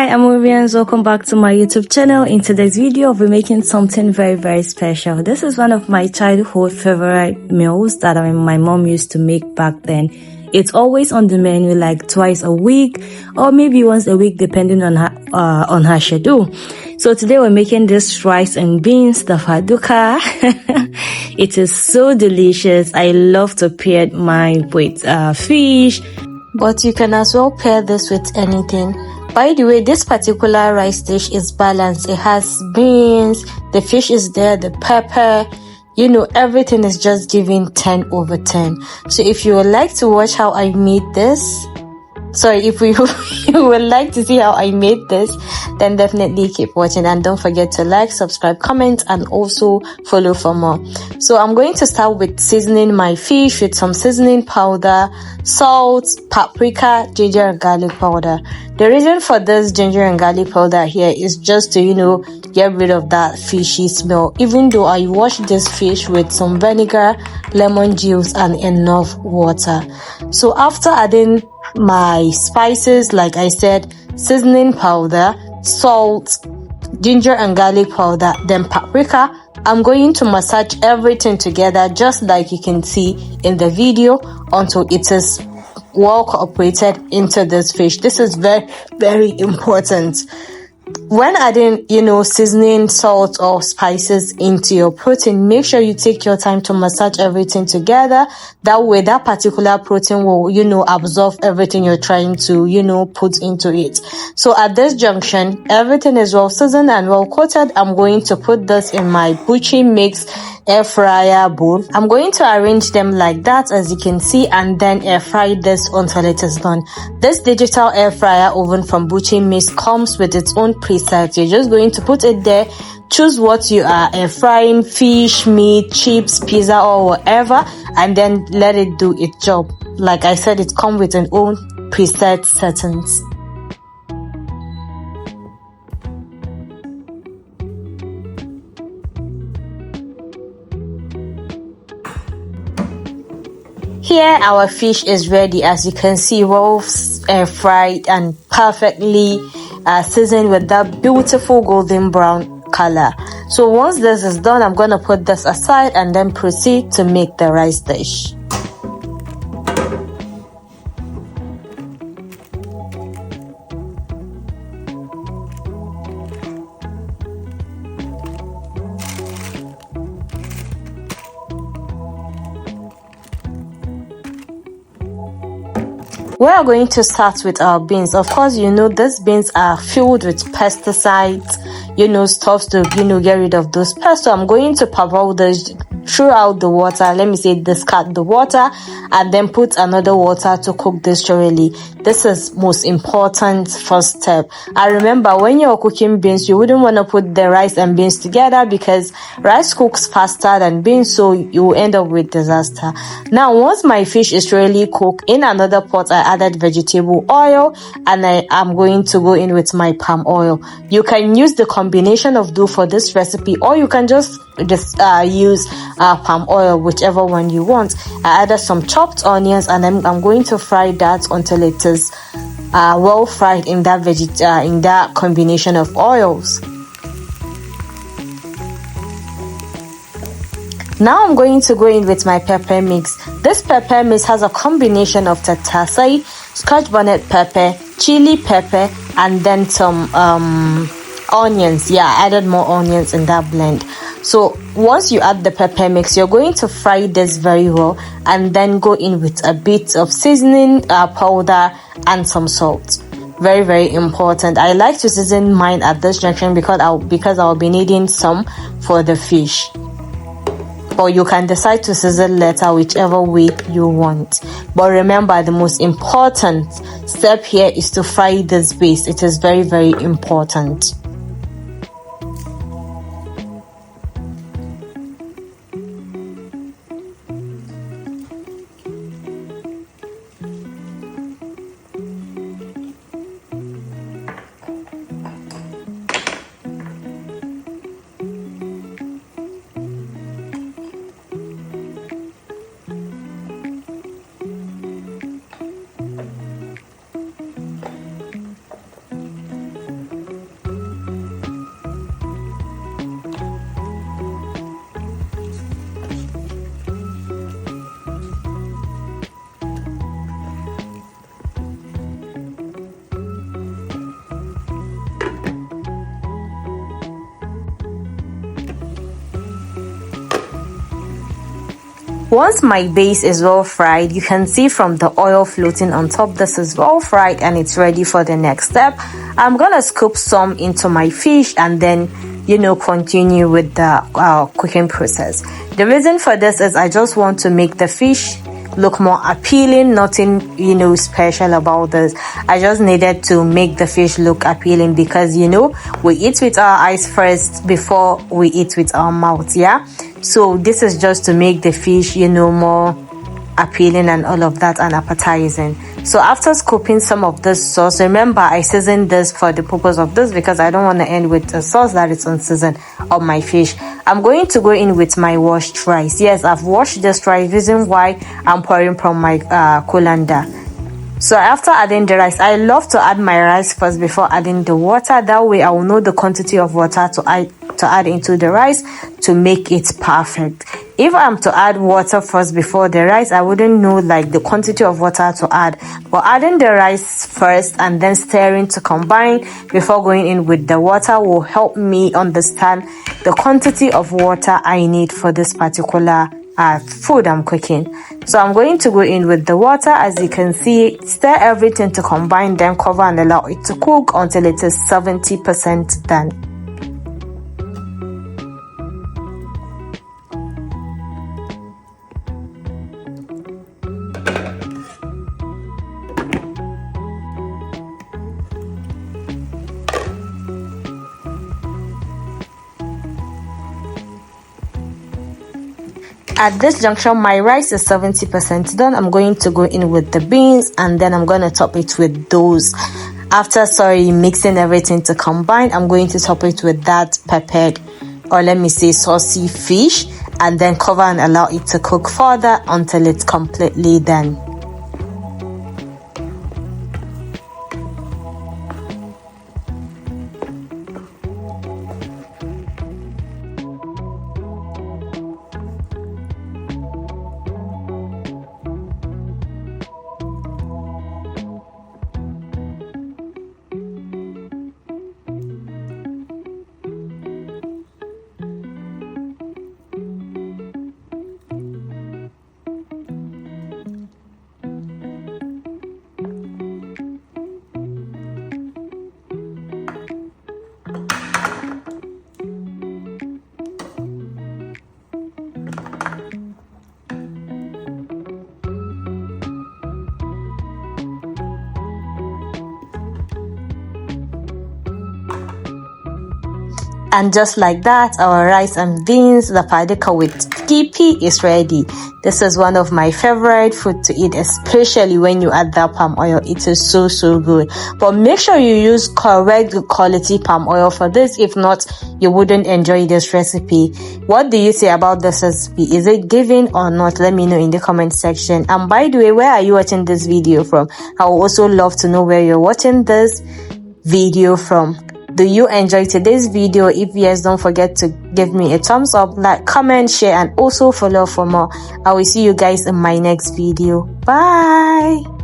Amorians, welcome back to my YouTube channel. In today's video, I'll be making something very special. This is one of my childhood favorite meals that my mom used to make back then. It's always on the menu like twice a week or maybe once a week depending on her schedule. So today we're making this rice and beans, the faduka. It is so delicious. I love to pair mine with fish, but you can as well pair this with anything. By the way, this particular rice dish is balanced. It has beans, the fish is there, the pepper, you know, everything is just giving 10 over 10. So if you would like to watch how I made this, if you would like to see how I made this, then definitely keep watching and don't forget to like, subscribe, comment, and also follow for more. So I'm going to start with seasoning my fish with some seasoning powder, salt, paprika, ginger and garlic powder. The reason for this ginger and garlic powder here is just to, you know, get rid of that fishy smell. Even though I washed this fish with some vinegar, lemon juice, and enough water. So after adding my spices, like I said, seasoning powder, salt, ginger and garlic powder, then paprika, I'm going to massage everything together just like you can see in the video until it is well cooperated into this fish. This is very important. When adding, you know, seasoning, salt or spices into your protein, make sure you take your time to massage everything together. That way, that particular protein will, you know, absorb everything you're trying to, you know, put into it. So at this junction, everything is well seasoned and well coated. I'm going to put this in my Buchi Mix air fryer bowl. I'm going to arrange them like that, as you can see, and then air fry this until it is done. This digital air fryer oven from Buchi Mix comes with its own presets. You're just going to put it there, choose what you are air frying, fish, meat, chips, pizza or whatever, and then let it do its job. Like I said, it comes with its own preset settings. Here our fish is ready, as you can see, well fried and perfectly seasoned with that beautiful golden brown color. So once this is done, I'm going to put this aside and then proceed to make the rice dish. We are going to start with our beans. Of course, you know, these beans are filled with pesticides, you know, stuff to, you know, get rid of those pests. So I'm going to parboil this throughout the water. Let me say discard the water and then put another water to cook this thoroughly. This is most important first step. I remember when you're cooking beans, you wouldn't want to put the rice and beans together because rice cooks faster than beans, so you will end up with disaster. Now, once my fish is really cooked, in another pot I added vegetable oil and I am going to go in with my palm oil. You can use the combination of two for this recipe, or you can just use palm oil, whichever one you want. I added some chopped onions and then I'm going to fry that until it is well fried in that combination of oils. Now I'm going to go in with my pepper mix. This pepper mix has a combination of tatasai, scotch bonnet pepper, chili pepper, and then some onions. Yeah, I added more onions in that blend. So once you add the pepper mix, you're going to fry this very well and then go in with a bit of seasoning powder and some salt. Very important. I like to season mine at this junction because I'll be needing some for the fish. Or you can decide to season later, whichever way you want. But remember, the most important step here is to fry this base. It is very important. Once my base is well fried, you can see from the oil floating on top, this is well fried and it's ready for the next step. I'm gonna scoop some into my fish and then continue with the cooking process. The reason for this is I just want to make the fish look more appealing. Nothing special about this. I just needed to make the fish look appealing because we eat with our eyes first before we eat with our mouth. Yeah, so this is just to make the fish more appealing and all of that and appetizing. So after scooping some of this sauce, remember I seasoned this for the purpose of this because I don't want to end with a sauce that is unseasoned on my fish. I'm going to go in with my washed rice. Yes, I've washed this rice, reason why I'm pouring from my colander. So after adding the rice, I love to add my rice first before adding the water. That way I will know the quantity of water to add into the rice to make it perfect. If I'm to add water first before the rice, I wouldn't know like the quantity of water to add. But adding the rice first and then stirring to combine before going in with the water will help me understand the quantity of water I need for this particular food I'm cooking. So I'm going to go in with the water. As you can see, stir everything to combine, then cover and allow it to cook until it is 70% done. At this junction, my rice is 70% done. I'm going to go in with the beans and then I'm going to top it with those. After mixing everything to combine, I'm going to top it with that peppered, or let me say saucy fish, and then cover and allow it to cook further until it's completely done. And just like that, our rice and beans, the paprika with skippy is ready. This is one of my favorite food to eat, especially when you add that palm oil. It is so good. But make sure you use correct quality palm oil for this. If not, you wouldn't enjoy this recipe. What do you say about this recipe? Is it giving or not? Let me know in the comment section. And by the way, where are you watching this video from? I would also love to know where you're watching this video from. Do you enjoy today's video? If yes, don't forget to give me a thumbs up, like, comment, share, and also follow for more. I will see you guys in my next video. Bye.